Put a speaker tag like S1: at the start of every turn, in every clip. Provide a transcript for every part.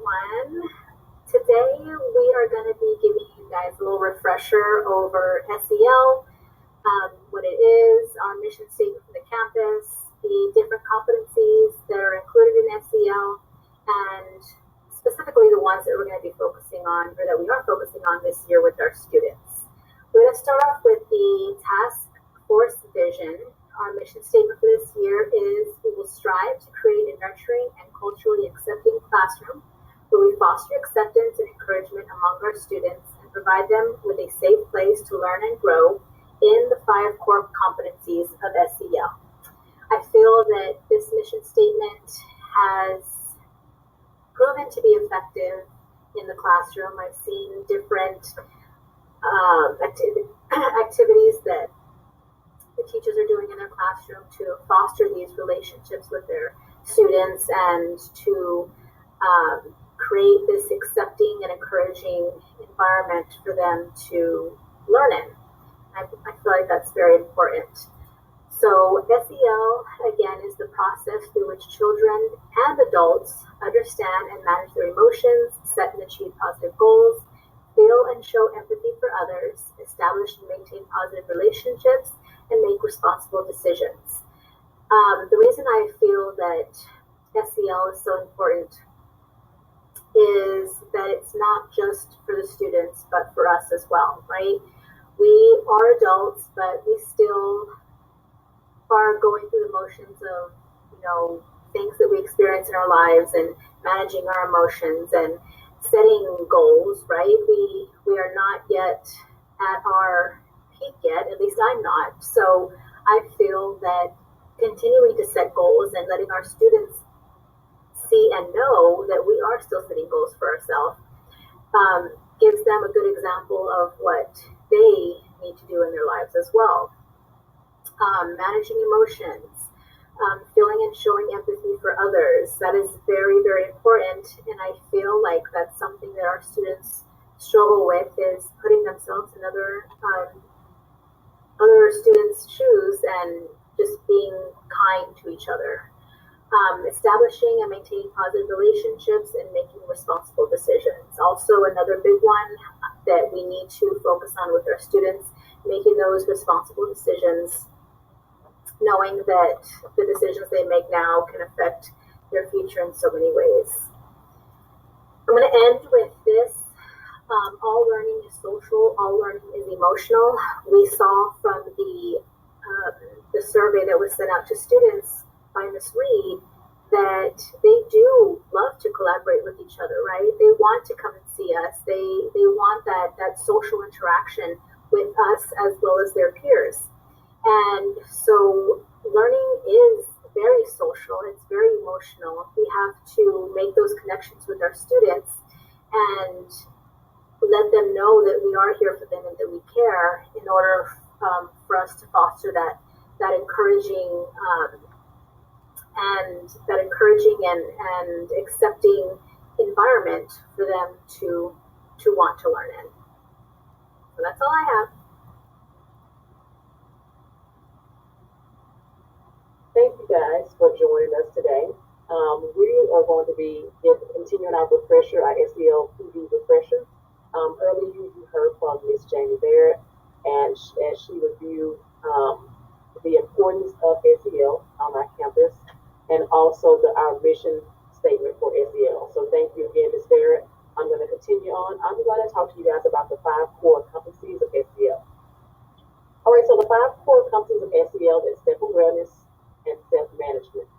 S1: everyone. Today we are going to be giving you guys a little refresher over SEL, what it is, our mission statement for the campus, the different competencies that are included in SEL, and specifically the ones that we're going to be focusing on, or that we are focusing on this year with our students. We're going to start off with the task force vision. Our mission statement for this year is: we will strive to create a nurturing and culturally accepting classroom where we foster acceptance and encouragement among our students and provide them with a safe place to learn and grow in the 5 core competencies of SEL. I feel that this mission statement has proven to be effective in the classroom. I've seen different activities that the teachers are doing in their classroom to foster these relationships with their students and to create this accepting and encouraging environment for them to learn in. I feel like that's very important. So SEL, again, is the process through which children and adults understand and manage their emotions, set and achieve positive goals, feel and show empathy for others, establish and maintain positive relationships, and make responsible decisions. The reason I feel that SEL is so important is that it's not just for the students, but for us as well, right? We are adults, but we still are going through the motions of, things that we experience in our lives and managing our emotions and setting goals, right? We are not yet at our peak yet, at least I'm not. So I feel that continuing to set goals and letting our students see and know that we are still setting goals for ourselves gives them a good example of what they need to do in their lives as well. Managing emotions, feeling and showing empathy for others, that is very, very important. And I feel like that's something that our students struggle with, is putting themselves in other students' shoes and just being kind to each other. Establishing and maintaining positive relationships and making responsible decisions. Also, another big one that we need to focus on with our students, making those responsible decisions, knowing that the decisions they make now can affect their future in so many ways. I'm going to end with this. All learning is social, all learning is emotional. We saw from the survey that was sent out to students by Ms. Reed that they do love to collaborate with each other, right? They want to come and see us. They want that social interaction with us as well as their peers. And so learning is very social, it's very emotional. We have to make those connections with our students and let them know that we are here for them and that we care, in order for us to foster that encouraging and accepting environment for them to want to learn in. So that's all I have.
S2: Thank you guys for joining us today. We are going to be continuing our refresher, our SEL PD refresher. Earlier you heard from Ms. Jamie Barrett, and as she reviewed the importance of SEL on our campus, and also our mission statement for SEL. So thank you again, Ms. Barrett. I'm going to continue on. I'm going to talk to you guys about the 5 core competencies of SEL. All right, so the 5 core competencies of SEL is self-awareness and self-management,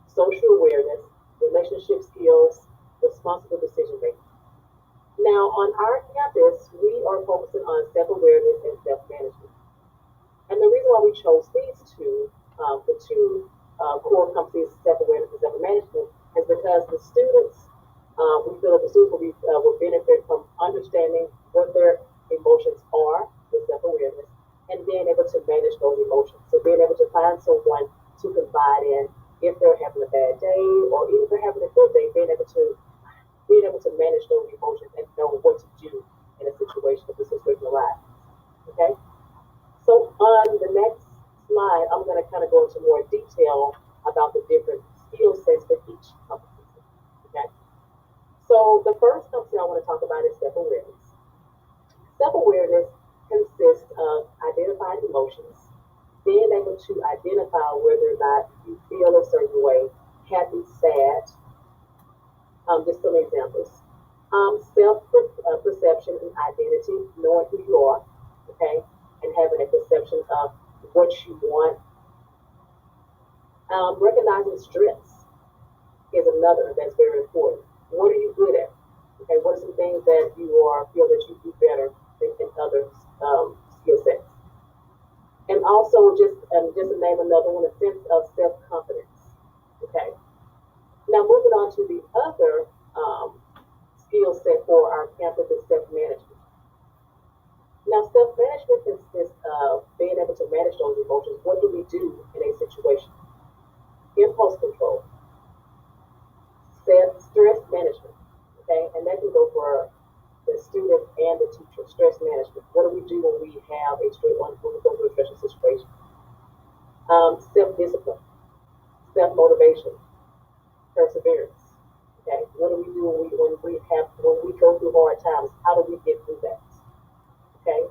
S2: social awareness, relationship skills, responsible decision-making. Now, on our campus, we are focusing on self-awareness and self-management. And the reason why we chose these two, the two core competencies, self-awareness and self-management, is because the students, we feel that the students will benefit from understanding what their emotions are with self-awareness and being able to manage those emotions. So being able to find someone to confide in if they're having a bad day, or even if they're having a good day, being able to manage those emotions and know what to do in a situation if the situation arises. Okay? So on the next slide, I'm going to kind of go into more detail about the different skill sets for each competency. Okay? first something I want to talk about is self-awareness. Self-awareness consists of identifying emotions, being able to identify whether or not you feel a certain way, happy, sad. Just some examples. Self-perception and identity, knowing who you are, okay, and having a perception of what you want. Recognizing strengths is another that's very important. What are you good at? Okay, what are some things that you feel that you do better than in other skill sets? And also, just to name another one, a sense of self-confidence. Okay. Now, moving on to the other skill set for our campus is self-management. Now, self-management consists of being able to manage those emotions. What do we do in a situation? Impulse control, stress management, okay, and that can go for the student and the teacher. Stress management. What do we do when we have when we go through a stressful situation? Self-discipline, self-motivation, perseverance. Okay, what do we do when we go through hard times? How do we get through that? Okay,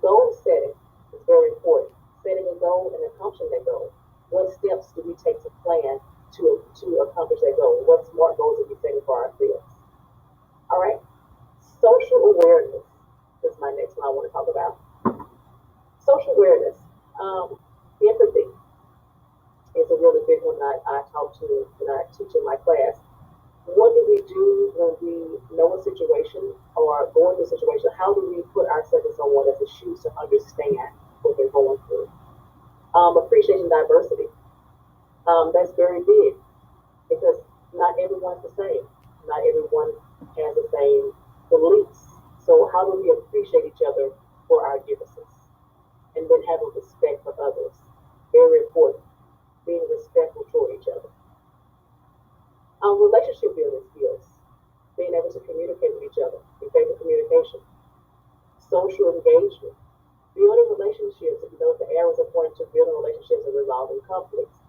S2: goal setting is very important. Setting a goal and accomplishing that goal. What steps do we take to plan to accomplish that goal? What smart goals are we setting for ourselves? All right. Social awareness is my next one I want to talk about. Social awareness. Empathy is a really big one that I talk to when I teach in my class. What do we do when we know a situation or go into a situation? How do we put ourselves in someone else's shoes to understand what they're going through? Appreciating diversity. That's very big because not everyone's the same. Not everyone has the same beliefs. So how do we appreciate each other for our differences? And then have a respect for others. Very important. Being respectful toward each other. Relationship building skills. Being able to communicate with each other. Effective communication. Social engagement. Building relationships. If you know the areas are important to building relationships and resolving conflicts.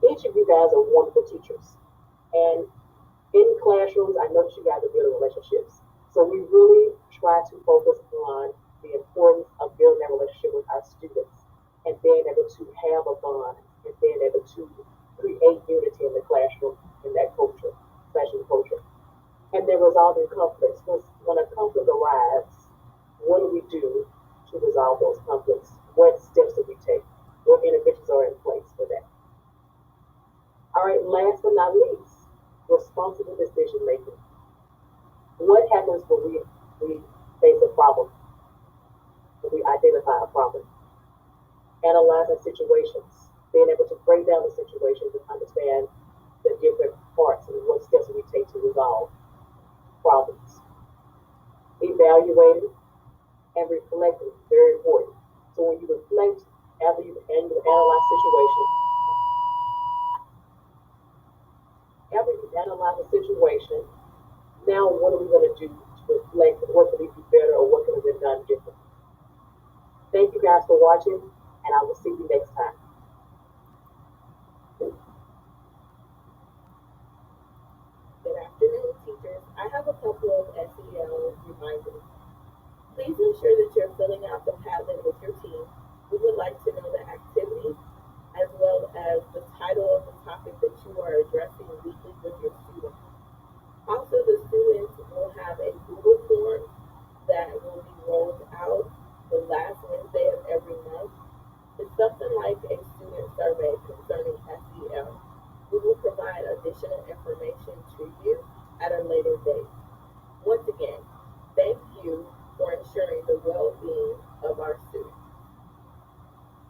S2: Each of you guys are wonderful teachers. And in classrooms, I know that you guys are building relationships. So we really try to focus on the importance of building that relationship with our students and being able to have a bond and being able to create unity in the classroom, in that culture, classroom culture. And then resolving conflicts. When a conflict arrives, what do we do to resolve those conflicts? What steps do we take? What interventions are in place for that? All right, last but not least, responsible decision making. What happens when we face a problem? When we identify a problem? Analyzing situations, being able to break down the situations and understand the different parts and what steps we take to resolve problems. Evaluating and reflecting, very important. So when you reflect after you analyze a situation, now what are we going to do to reflect what could we do better or what could have been done differently? Thank you guys for watching, and I will see you next time.
S3: Good afternoon, teachers. I have a couple of SEL reminders. Please ensure that you're filling out the Padlet with your team. We would like to know